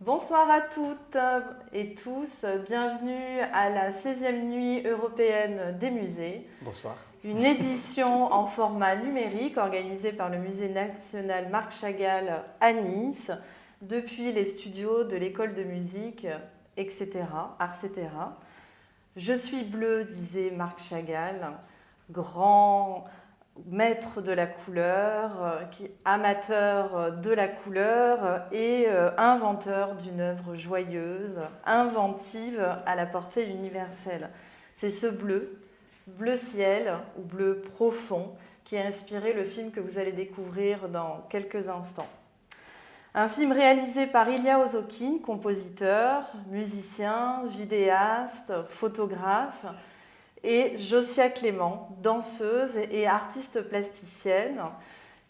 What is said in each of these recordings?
Bonsoir à toutes et tous, bienvenue à la 16e nuit européenne des musées. Bonsoir. Une édition en format numérique organisée par le Musée national Marc Chagall à Nice, depuis les studios de l'école de musique, etc., etc. Je suis bleu, disait Marc Chagall, grand maître de la couleur, amateur de la couleur et inventeur d'une œuvre joyeuse, inventive à la portée universelle. C'est ce bleu, bleu ciel ou bleu profond, qui a inspiré le film que vous allez découvrir dans quelques instants. Un film réalisé par Ilya Ozokine, compositeur, musicien, vidéaste, photographe, et Josia Clément, danseuse et artiste plasticienne,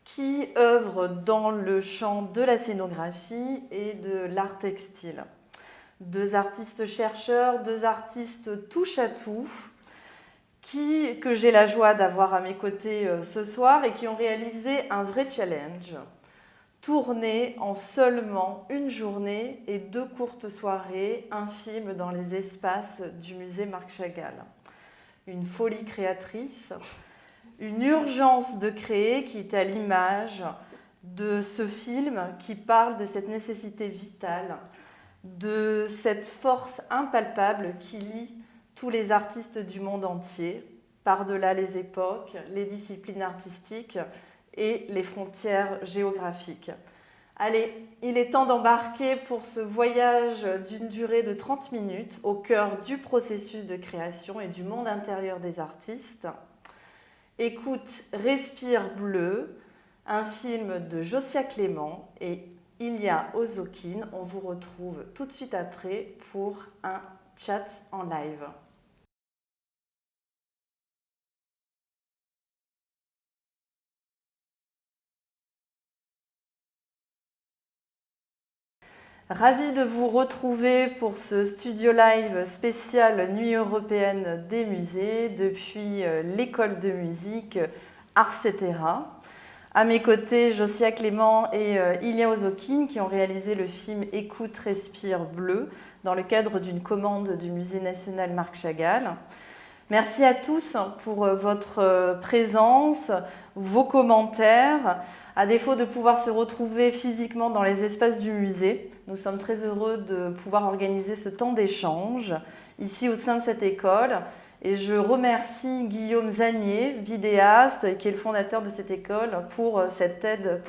qui œuvre dans le champ de la scénographie et de l'art textile. Deux artistes chercheurs, deux artistes touche-à-tout, que j'ai la joie d'avoir à mes côtés ce soir et qui ont réalisé un vrai challenge. Tourner en seulement une journée et 2 courtes soirées un film dans les espaces du musée Marc Chagall. Une folie créatrice, une urgence de créer qui est à l'image de ce film qui parle de cette nécessité vitale, de cette force impalpable qui lie tous les artistes du monde entier, par-delà les époques, les disciplines artistiques et les frontières géographiques. Allez, il est temps d'embarquer pour ce voyage d'une durée de 30 minutes au cœur du processus de création et du monde intérieur des artistes. Écoute, Respire bleu, un film de Josia Clément et Ilya Ozokine. On vous retrouve tout de suite après pour un chat en live. Ravie de vous retrouver pour ce studio live spécial Nuit européenne des musées depuis l'école de musique Arcetera. À mes côtés, Josia Clément et Ilya Ozokine qui ont réalisé le film Écoute, respire bleu dans le cadre d'une commande du Musée national Marc Chagall. Merci à tous pour votre présence, vos commentaires. À défaut de pouvoir se retrouver physiquement dans les espaces du musée, nous sommes très heureux de pouvoir organiser ce temps d'échange ici au sein de cette école. Et je remercie Guillaume Zanier, vidéaste, qui est le fondateur de cette école, pour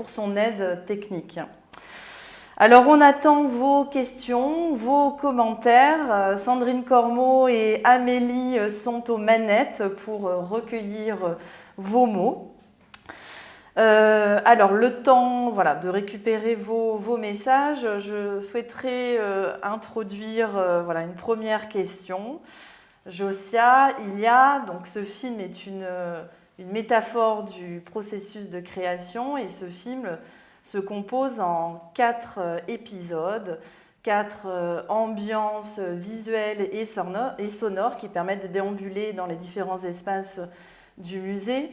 son aide technique. Alors on attend vos questions, vos commentaires. Sandrine Cormeau et Amélie sont aux manettes pour recueillir vos mots. Alors le temps de récupérer vos messages, je souhaiterais introduire une première question. Josia, donc ce film est une métaphore du processus de création et ce film se compose en 4 épisodes, 4 ambiances visuelles et sonores qui permettent de déambuler dans les différents espaces du musée.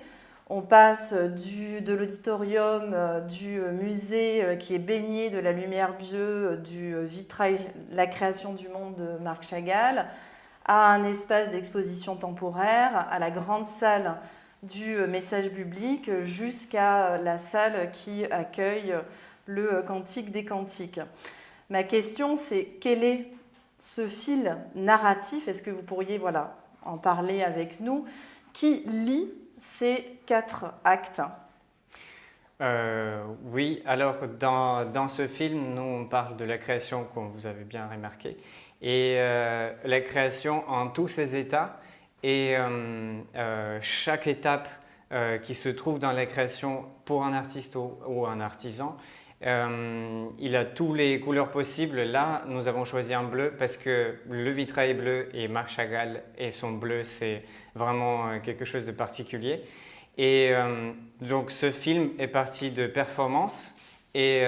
On passe de l'auditorium du musée qui est baigné de la lumière bleue du vitrail La création du monde de Marc Chagall, à un espace d'exposition temporaire, à la grande salle du message public, jusqu'à la salle qui accueille le Cantique des Cantiques. Ma question, c'est quel est ce fil narratif? Est-ce que vous pourriez en parler avec nous? Qui lie ces 4 actes? Oui, alors dans ce film, nous on parle de la création, comme vous avez bien remarqué, et la création en tous ses états, et chaque étape qui se trouve dans la création pour un artiste ou un artisan, il a toutes les couleurs possibles. Là, nous avons choisi un bleu parce que le vitrail est bleu et Marc Chagall et son bleu, c'est vraiment quelque chose de particulier. Et donc ce film est parti de performance et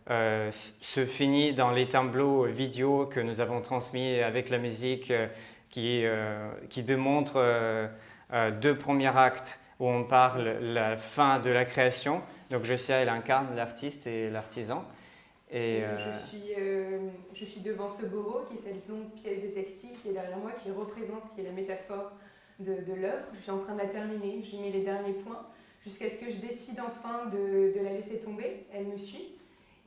se finit dans les tableaux vidéo que nous avons transmis avec la musique qui démontre 2 premiers actes où on parle la fin de la création. Donc Josia, elle incarne l'artiste et l'artisan. Et, je suis devant ce bourreau, qui est cette longue pièce de textile qui est derrière moi, qui est la métaphore de l'œuvre. Je suis en train de la terminer, j'y mets les derniers points, jusqu'à ce que je décide enfin de la laisser tomber. Elle me suit.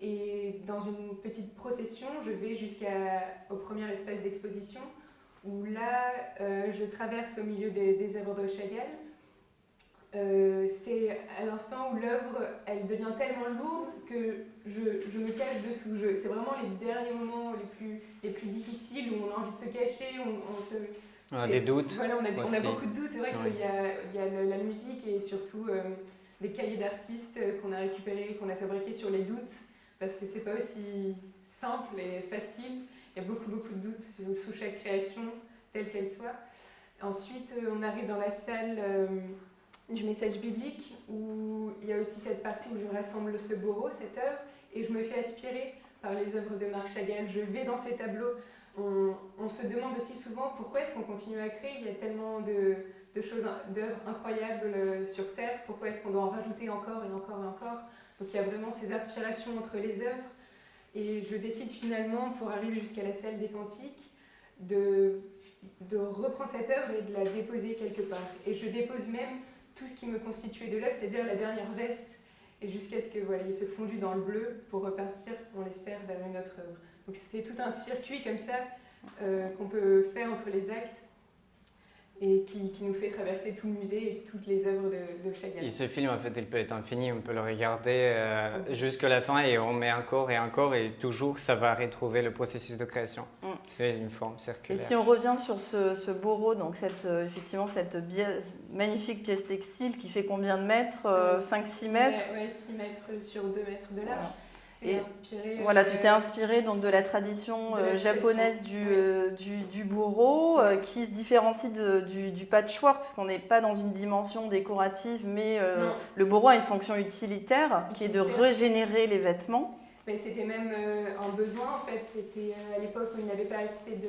Et dans une petite procession, je vais jusqu'au premier espace d'exposition, où là, je traverse au milieu des œuvres de Chagall. C'est à l'instant où l'œuvre elle devient tellement lourde que je me cache dessous. C'est vraiment les derniers moments les plus difficiles où on a envie de se cacher, on a des doutes. Voilà, on a beaucoup de doutes. C'est vrai Oui. qu'il y a la musique et surtout des cahiers d'artistes qu'on a récupérés, qu'on a fabriqués sur les doutes, parce que c'est pas aussi simple et facile. Il y a beaucoup de doutes sous chaque création, telle qu'elle soit. Ensuite, on arrive dans la salle du message biblique, où il y a aussi cette partie où je rassemble ce bourreau, cette œuvre, et je me fais aspirer par les œuvres de Marc Chagall. Je vais dans ces tableaux. On se demande aussi souvent pourquoi est-ce qu'on continue à créer. Il y a tellement d'œuvres incroyables sur Terre, pourquoi est-ce qu'on doit en rajouter encore et encore et encore. Donc il y a vraiment ces inspirations entre les œuvres, et je décide finalement, pour arriver jusqu'à la salle des cantiques, de reprendre cette œuvre et de la déposer quelque part. Et je dépose même tout ce qui me constituait de l'œuvre, c'est-à-dire la dernière veste, et jusqu'à ce que il se fondu dans le bleu pour repartir, on l'espère, vers une autre œuvre. Donc c'est tout un circuit comme ça qu'on peut faire entre les actes et qui nous fait traverser tout le musée et toutes les œuvres de Chagall. Et ce film, en fait, il peut être infini, on peut le regarder jusqu'à la fin et on met encore et toujours ça va retrouver le processus de création. C'est une forme circulaire. Et si on revient sur ce bourreau, donc effectivement cette magnifique pièce textile qui fait combien de mètres 5-6 mètres? Oui, 6 mètres sur 2 mètres de large. Voilà. C'est inspiré, voilà, tu t'es inspiré donc de la tradition japonaise du bourreau, qui se différencie du patchwork, puisqu'on n'est pas dans une dimension décorative, mais le bourreau a une fonction utilitaire qui est de régénérer les vêtements. Mais c'était même un besoin en fait. C'était à l'époque où il n'avait pas assez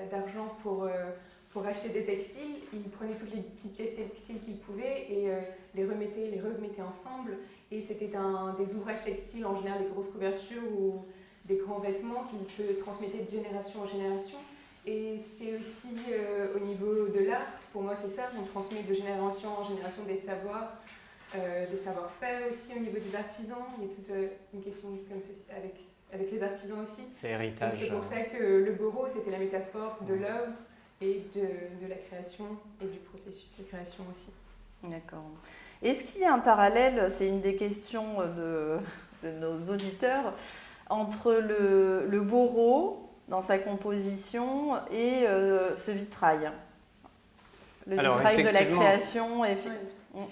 d'argent pour acheter des textiles. Il prenait toutes les petites pièces textiles qu'il pouvait et les remettait ensemble. Et c'était des ouvrages textiles, en général des grosses couvertures ou des grands vêtements qui se transmettaient de génération en génération. Et c'est aussi au niveau de l'art, pour moi c'est ça, on transmet de génération en génération des savoirs, des savoir-faire aussi au niveau des artisans. Il y a toute une question comme ça avec les artisans aussi. C'est héritage. C'est pour ça que le bourreau, c'était la métaphore de l'œuvre et de la création et du processus de création aussi. D'accord. Est-ce qu'il y a un parallèle, c'est une des questions de nos auditeurs, entre le bourreau dans sa composition et ce vitrail? Le vitrail de la création.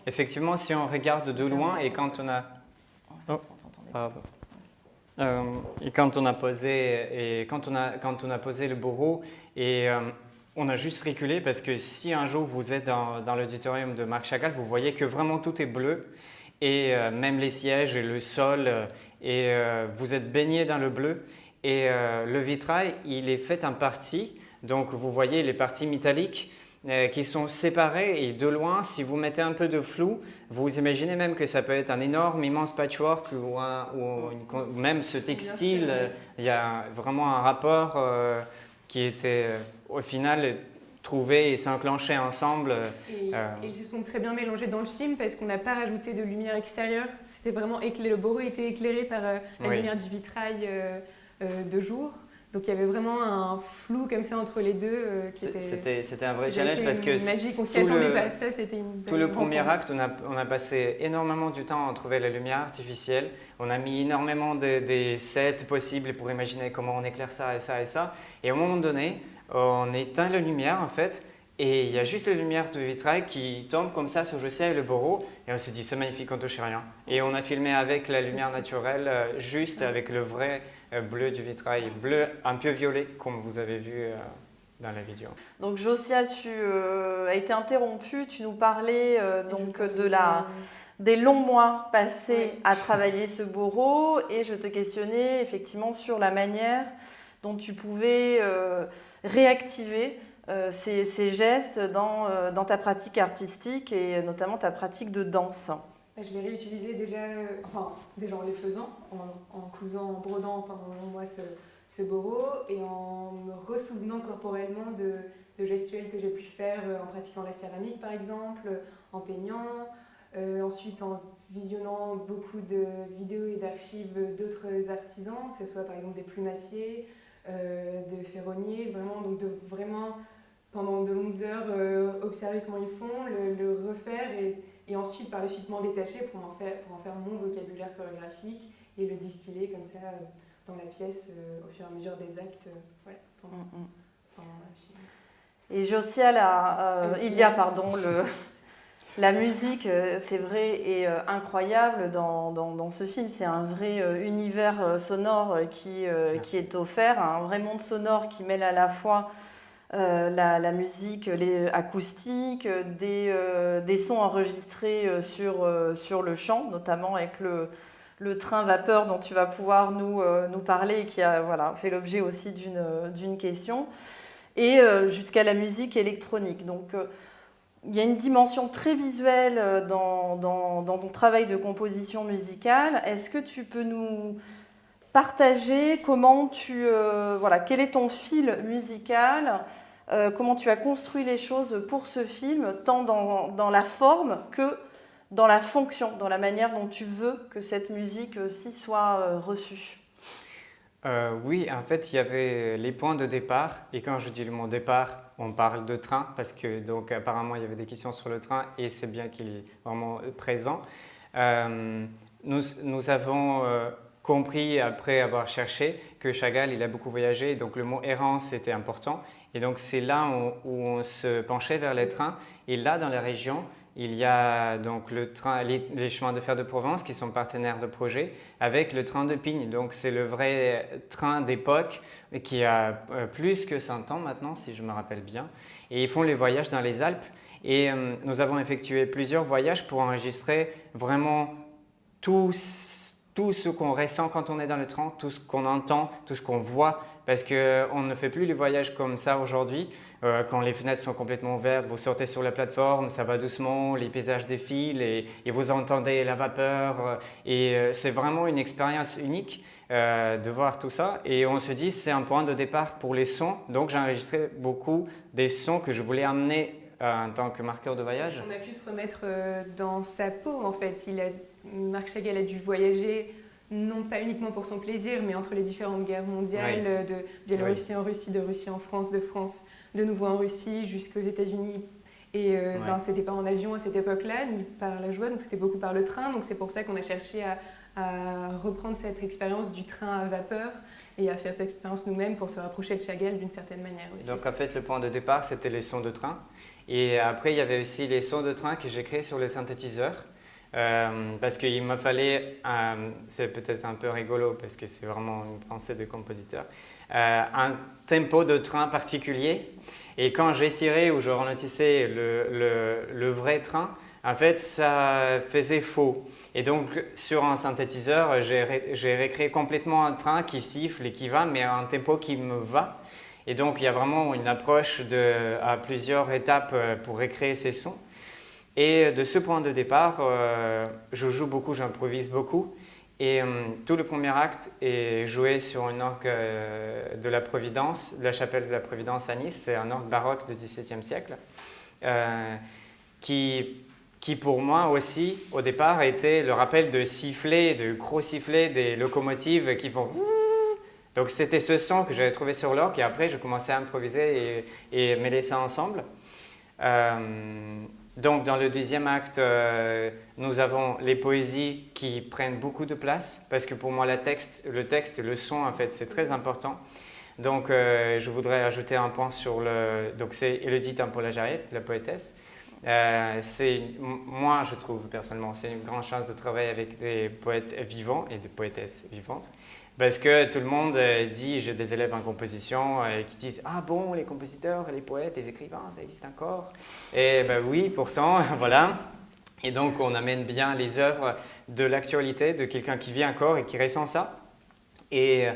Effectivement, si on regarde de loin et quand on a... Oh, pardon. Et quand on a posé le bourreau et on a juste reculé parce que si un jour vous êtes dans l'auditorium de Marc Chagall, vous voyez que vraiment tout est bleu et même les sièges et le sol et vous êtes baigné dans le bleu et le vitrail il est fait en parties, donc vous voyez les parties métalliques qui sont séparées et de loin, si vous mettez un peu de flou, vous imaginez même que ça peut être un énorme, immense patchwork ou même ce textile, il y a vraiment un rapport qui était au final trouvé et s'enclenché ensemble. Et ils se sont très bien mélangés dans le film parce qu'on n'a pas rajouté de lumière extérieure. C'était vraiment éclairé, le bourreau était éclairé par la lumière du vitrail de jour. Donc il y avait vraiment un flou comme ça entre les deux. C'était un vrai challenge parce que magique, on s'y attendait pas. Ça, c'était une tout le premier acte, on a passé énormément du temps à trouver la lumière artificielle. On a mis énormément des sets possibles pour imaginer comment on éclaire ça et ça et ça. Et au moment donné, on éteint la lumière en fait. Et il y a juste la lumière du vitrail qui tombe comme ça sur Josia et le bourreau. Et on s'est dit, c'est magnifique, on ne touche rien. Et on a filmé avec la lumière naturelle, juste avec le vrai bleu du vitrail, bleu un peu violet, comme vous avez vu dans la vidéo. Donc Josia, tu as été interrompue, tu nous parlais donc des longs mois passés à travailler ce bourreau. Et je te questionnais effectivement sur la manière dont tu pouvais réactiver ces gestes dans ta pratique artistique et notamment ta pratique de danse. Je l'ai réutilisé déjà, déjà en les faisant, en cousant, en brodant pendant moi ce boro et en me ressouvenant corporellement de gestuels que j'ai pu faire en pratiquant la céramique par exemple, en peignant, ensuite en visionnant beaucoup de vidéos et d'archives d'autres artisans, que ce soit par exemple des plumassiers, de ferronniers, vraiment, donc de vraiment pendant de longues heures observer comment ils font, le refaire et ensuite par le suite m'en détacher pour en faire mon vocabulaire chorégraphique et le distiller comme ça dans la pièce au fur et à mesure des actes pendant la film. Et Josiane, la musique, c'est vrai, est incroyable dans ce film. C'est un vrai univers sonore qui est offert, un vrai monde sonore qui mêle à la fois la musique acoustique, des sons enregistrés sur le champ, notamment avec le train vapeur dont tu vas pouvoir nous parler et qui a fait l'objet aussi d'une question, et jusqu'à la musique électronique. Donc, il y a une dimension très visuelle dans ton travail de composition musicale. Est-ce que tu peux nous partager quel est ton fil musical, comment tu as construit les choses pour ce film, tant dans la forme que dans la fonction, dans la manière dont tu veux que cette musique aussi soit reçue? Oui, en fait, il y avait les points de départ. Et quand je dis le mot départ, on parle de train parce que donc apparemment il y avait des questions sur le train et c'est bien qu'il est vraiment présent. Nous avons compris après avoir cherché que Chagall il a beaucoup voyagé, donc le mot errance était important. Et donc c'est là où on se penchait vers les trains. Et là dans la région, il y a donc le train, les chemins de fer de Provence qui sont partenaires de projet avec le train de Pigne. Donc c'est le vrai train d'époque qui a plus que 100 ans maintenant, si je me rappelle bien. Et ils font les voyages dans les Alpes. Et nous avons effectué plusieurs voyages pour enregistrer vraiment tout ce qu'on ressent quand on est dans le train, tout ce qu'on entend, tout ce qu'on voit. Parce qu'on ne fait plus les voyages comme ça aujourd'hui. Quand les fenêtres sont complètement ouvertes, vous sortez sur la plateforme, ça va doucement, les paysages défilent et vous entendez la vapeur. Et c'est vraiment une expérience unique de voir tout ça. Et on se dit c'est un point de départ pour les sons. Donc j'ai enregistré beaucoup des sons que je voulais amener en tant que marqueur de voyage. On a pu se remettre dans sa peau en fait. Marc Chagall a dû voyager non pas uniquement pour son plaisir, mais entre les différentes guerres mondiales, de Biélorussie en Russie, de Russie en France, de France de nouveau en Russie, jusqu'aux États-Unis. Et c'était pas en avion à cette époque-là, ni par la joie, donc c'était beaucoup par le train. Donc c'est pour ça qu'on a cherché à reprendre cette expérience du train à vapeur et à faire cette expérience nous-mêmes pour se rapprocher de Chagall d'une certaine manière aussi. Donc en fait, le point de départ, c'était les sons de train. Et après, il y avait aussi les sons de train que j'ai créés sur le synthétiseur. Parce qu'il me fallait, c'est peut-être un peu rigolo parce que c'est vraiment une pensée de compositeur, un tempo de train particulier. Et quand j'ai tiré ou je ralentissais le vrai train, en fait, ça faisait faux. Et donc, sur un synthétiseur, j'ai recréé complètement un train qui siffle et qui va, mais à un tempo qui me va. Et donc, il y a vraiment une approche à plusieurs étapes pour recréer ces sons. Et de ce point de départ, je joue beaucoup, j'improvise beaucoup. Et tout le premier acte est joué sur une orgue de la Providence, de la chapelle de la Providence à Nice. C'est un orgue baroque du XVIIe siècle, qui pour moi aussi, au départ, était le rappel de sifflets, de gros sifflets des locomotives qui font... Donc c'était ce son que j'avais trouvé sur l'orgue et après je commençais à improviser et mêler ça ensemble. Donc dans le deuxième acte, nous avons les poésies qui prennent beaucoup de place parce que pour moi le texte, le son en fait c'est très important. Donc je voudrais ajouter un point sur donc c'est Élodie Tempo-Lajarriette, la poétesse. Moi je trouve personnellement c'est une grande chance de travailler avec des poètes vivants et des poétesses vivantes. Parce que tout le monde dit, j'ai des élèves en composition qui disent « Ah bon, les compositeurs, les poètes, les écrivains, ça existe encore ?» Et ben oui, pourtant, voilà. Et donc, on amène bien les œuvres de l'actualité, de quelqu'un qui vit encore et qui ressent ça. Et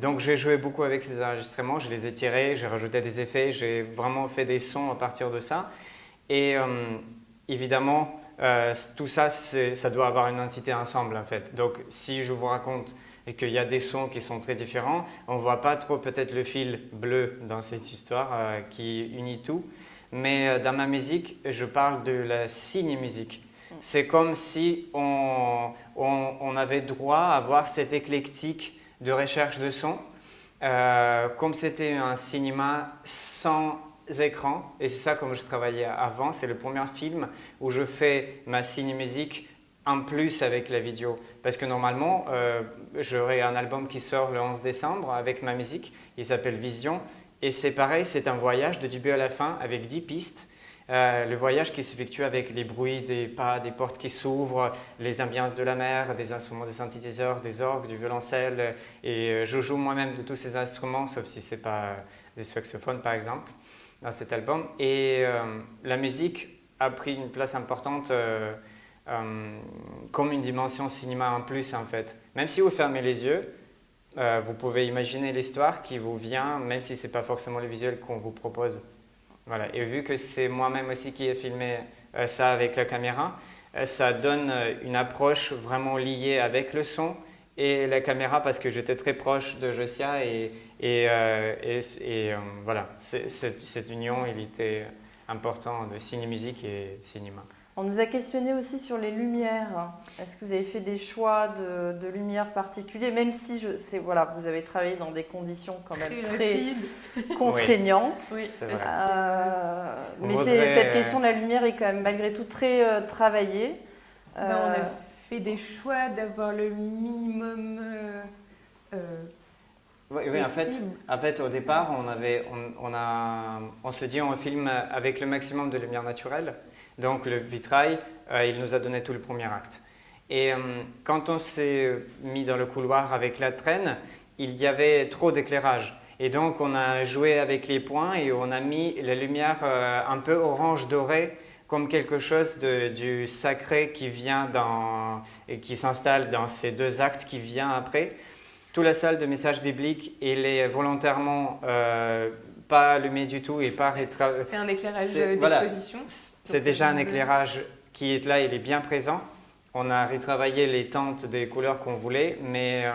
donc, j'ai joué beaucoup avec ces enregistrements, je les ai tirés, j'ai rajouté des effets, j'ai vraiment fait des sons à partir de ça. Et évidemment, tout ça, ça doit avoir une entité ensemble en fait. Donc si je vous raconte et qu'il y a des sons qui sont très différents, on ne voit pas trop peut-être le fil bleu dans cette histoire qui unit tout. Mais dans ma musique, je parle de la ciné-musique. C'est comme si on avait droit à avoir cette éclectique de recherche de son. Comme c'était un cinéma sans écran, et c'est ça comme je travaillais avant, c'est le premier film où je fais ma ciné-musique en plus avec la vidéo. Parce que normalement, j'aurai un album qui sort le 11 décembre avec ma musique, il s'appelle Vision, et c'est pareil, c'est un voyage de début à la fin avec 10 pistes. Le voyage qui s'effectue avec les bruits des pas, des portes qui s'ouvrent, les ambiances de la mer, des instruments de synthétiseur, des orgues, du violoncelle. Et je joue moi-même de tous ces instruments, sauf si ce n'est pas des saxophones par exemple, dans cet album. Et la musique a pris une place importante comme une dimension cinéma en plus en fait. Même si vous fermez les yeux, vous pouvez imaginer l'histoire qui vous vient, même si ce n'est pas forcément le visuel qu'on vous propose. Voilà. Et vu que c'est moi-même aussi qui ai filmé ça avec la caméra, ça donne une approche vraiment liée avec le son et la caméra parce que j'étais très proche de Josia et voilà, cette union, il était important de ciné-musique et cinéma. On nous a questionné aussi sur les lumières. Est-ce que vous avez fait des choix de lumière particuliers, même si voilà, vous avez travaillé dans des conditions quand même très contraignantes. Oui, c'est vrai. Mais cette question de la lumière est quand même malgré tout très travaillée. On a fait des choix d'avoir le minimum. Oui, en fait, au départ, on se dit on filme avec le maximum de lumière naturelle. Donc le vitrail, il nous a donné tout le premier acte. Et quand on s'est mis dans le couloir avec la traîne, il y avait trop d'éclairage. Et donc on a joué avec les points et on a mis la lumière un peu orange dorée comme quelque chose du sacré qui vient et qui s'installe dans ces deux actes qui vient après. Toute la salle de message biblique, elle est volontairement pas allumée du tout et pas C'est un éclairage d'exposition. Voilà, c'est déjà un éclairage qui est là, il est bien présent. On a retravaillé les teintes des couleurs qu'on voulait, mais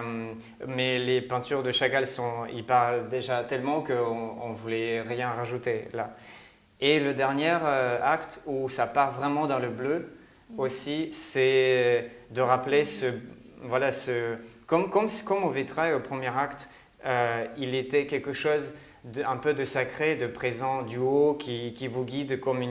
les peintures de Chagall ils parlent déjà tellement qu'on ne voulait rien rajouter là. Et le dernier acte où ça part vraiment dans le bleu aussi, c'est de rappeler comme au vitrail au premier acte, il était quelque chose un peu de sacré, de présent du haut qui vous guide comme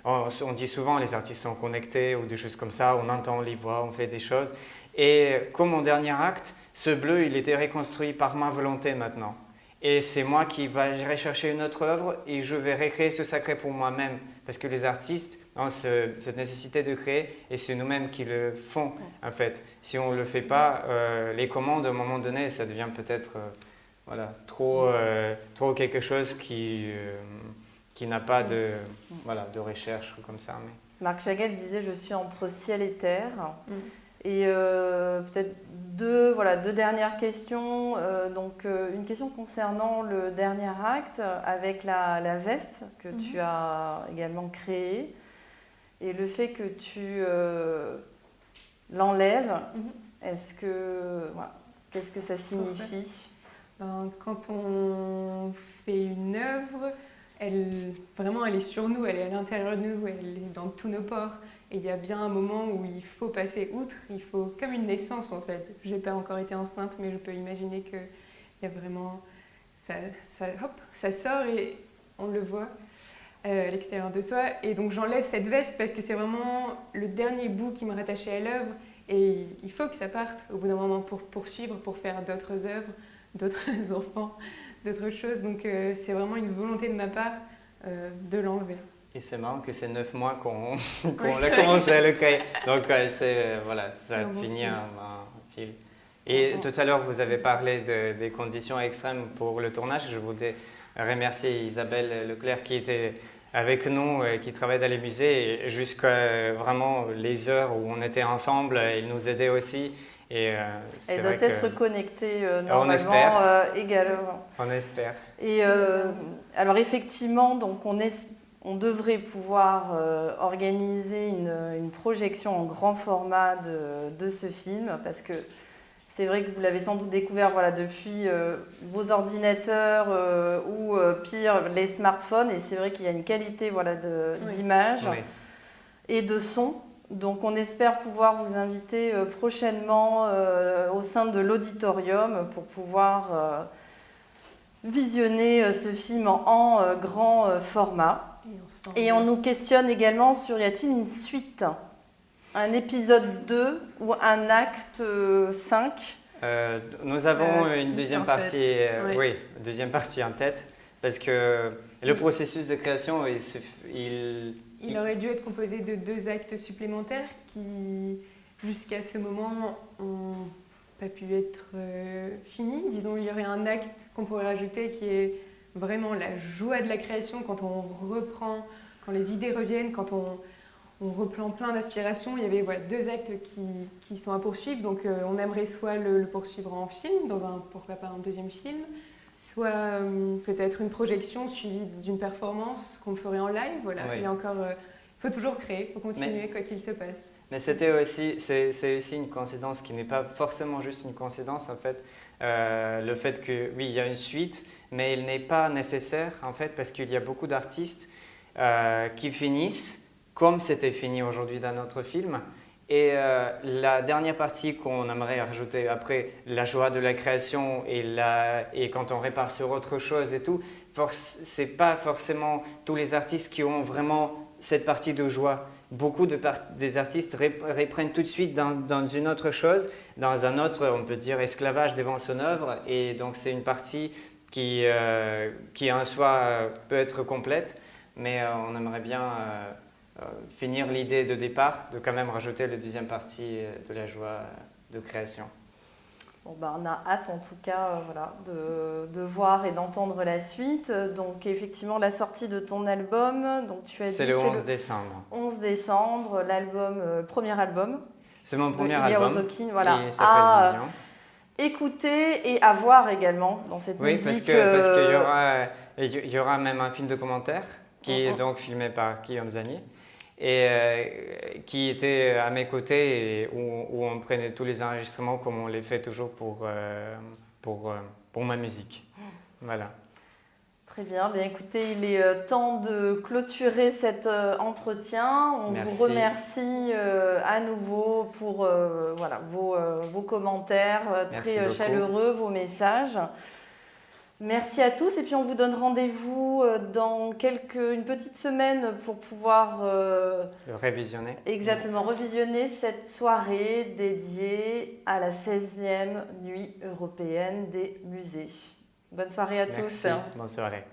on dit souvent les artistes sont connectés ou des choses comme ça, on entend les voix, on fait des choses. Et comme en dernier acte, ce bleu, il était reconstruit par ma volonté maintenant. Et c'est moi qui vais rechercher une autre œuvre et je vais recréer ce sacré pour moi-même. Parce que les artistes ont cette nécessité de créer et c'est nous-mêmes qui le font en fait. Si on ne le fait pas, les commandes à un moment donné, ça devient peut-être trop quelque chose qui n'a pas de recherche comme ça. Mais... Marc Chagall disait « Je suis entre ciel et terre ». Et peut-être deux dernières questions. Une question concernant le dernier acte avec la veste que tu as également créée et le fait que tu l'enlèves. Qu'est-ce que ça signifie? Quand on fait une œuvre, elle est sur nous, elle est à l'intérieur de nous, elle est dans tous nos pores. Et il y a bien un moment où il faut passer outre, il faut comme une naissance en fait. Je n'ai pas encore été enceinte, mais je peux imaginer qu'il y a vraiment... Ça sort et on le voit à l'extérieur de soi. Et donc j'enlève cette veste parce que c'est vraiment le dernier bout qui me rattachait à l'œuvre. Et il faut que ça parte au bout d'un moment pour poursuivre, pour faire d'autres œuvres, d'autres enfants, d'autres choses. Donc c'est vraiment une volonté de ma part de l'enlever. Et c'est marrant que c'est 9 mois qu'on a commencé à le créer. Donc ça finit un fil. Et tout à l'heure, vous avez parlé des conditions extrêmes pour le tournage. Je voudrais remercier Isabelle Leclerc qui était avec nous, qui travaille dans les musées, jusqu'à vraiment les heures où on était ensemble. Elle nous aidait aussi. Et elle doit être connectée normalement également. On espère. Et alors effectivement, donc on on devrait pouvoir organiser une projection en grand format de ce film, parce que c'est vrai que vous l'avez sans doute découvert voilà, depuis vos ordinateurs ou pire, les smartphones, et c'est vrai qu'il y a une qualité voilà, d'image et de son. Donc on espère pouvoir vous inviter prochainement au sein de l'auditorium pour pouvoir visionner ce film en grand format. Et on nous questionne également sur y a-t-il une suite, un épisode 2 ou un acte 5 Nous avons une six, deuxième en partie, fait. oui, deuxième partie en tête, parce que le processus de création, il aurait dû être composé de 2 actes supplémentaires qui, jusqu'à ce moment, n'ont pas pu être finis. Disons, il y aurait un acte qu'on pourrait rajouter qui est vraiment la joie de la création quand on reprend, quand les idées reviennent, quand on reprend plein d'aspirations. Il y avait voilà, 2 actes qui sont à poursuivre. Donc on aimerait soit le poursuivre en film, pourquoi pas un deuxième film, soit peut-être une projection suivie d'une performance qu'on ferait en live. Voilà. Il y a encore, faut toujours créer, il faut continuer quoi qu'il se passe. Mais c'est aussi une coïncidence qui n'est pas forcément juste une coïncidence en fait. Le fait que oui, il y a une suite, mais il n'est pas nécessaire en fait parce qu'il y a beaucoup d'artistes qui finissent comme c'était fini aujourd'hui dans notre film. Et la dernière partie qu'on aimerait rajouter après la joie de la création et quand on répare sur autre chose et tout, c'est pas forcément tous les artistes qui ont vraiment cette partie de joie. Beaucoup des artistes reprennent tout de suite dans une autre chose, dans un autre, on peut dire, esclavage devant son œuvre. Et donc c'est une partie qui en soi peut être complète, mais on aimerait bien finir l'idée de départ, de quand même rajouter la deuxième partie de la joie de création. Bon, ben, on a hâte en tout cas voilà, de voir et d'entendre la suite. Donc effectivement la sortie de ton album, donc tu as dit c'est le 11 décembre. 11 décembre, l'album, premier album. C'est mon premier Ilya album. Ozokine, voilà. Il s'appelle Vision. Écouter et à voir également dans cette musique. Oui, parce qu'il y aura même un film documentaire qui est donc filmé par Guillaume Zanier et qui était à mes côtés et où on prenait tous les enregistrements comme on les fait toujours pour ma musique. Voilà. Très bien. Bien, écoutez, il est temps de clôturer cet entretien. On vous remercie à nouveau pour voilà, vos commentaires très chaleureux, vos messages. Merci à tous et puis on vous donne rendez-vous dans une petite semaine pour pouvoir révisionner. Exactement, revisionner cette soirée dédiée à la 16e nuit européenne des musées. Bonne soirée à tous. Merci, bonne soirée.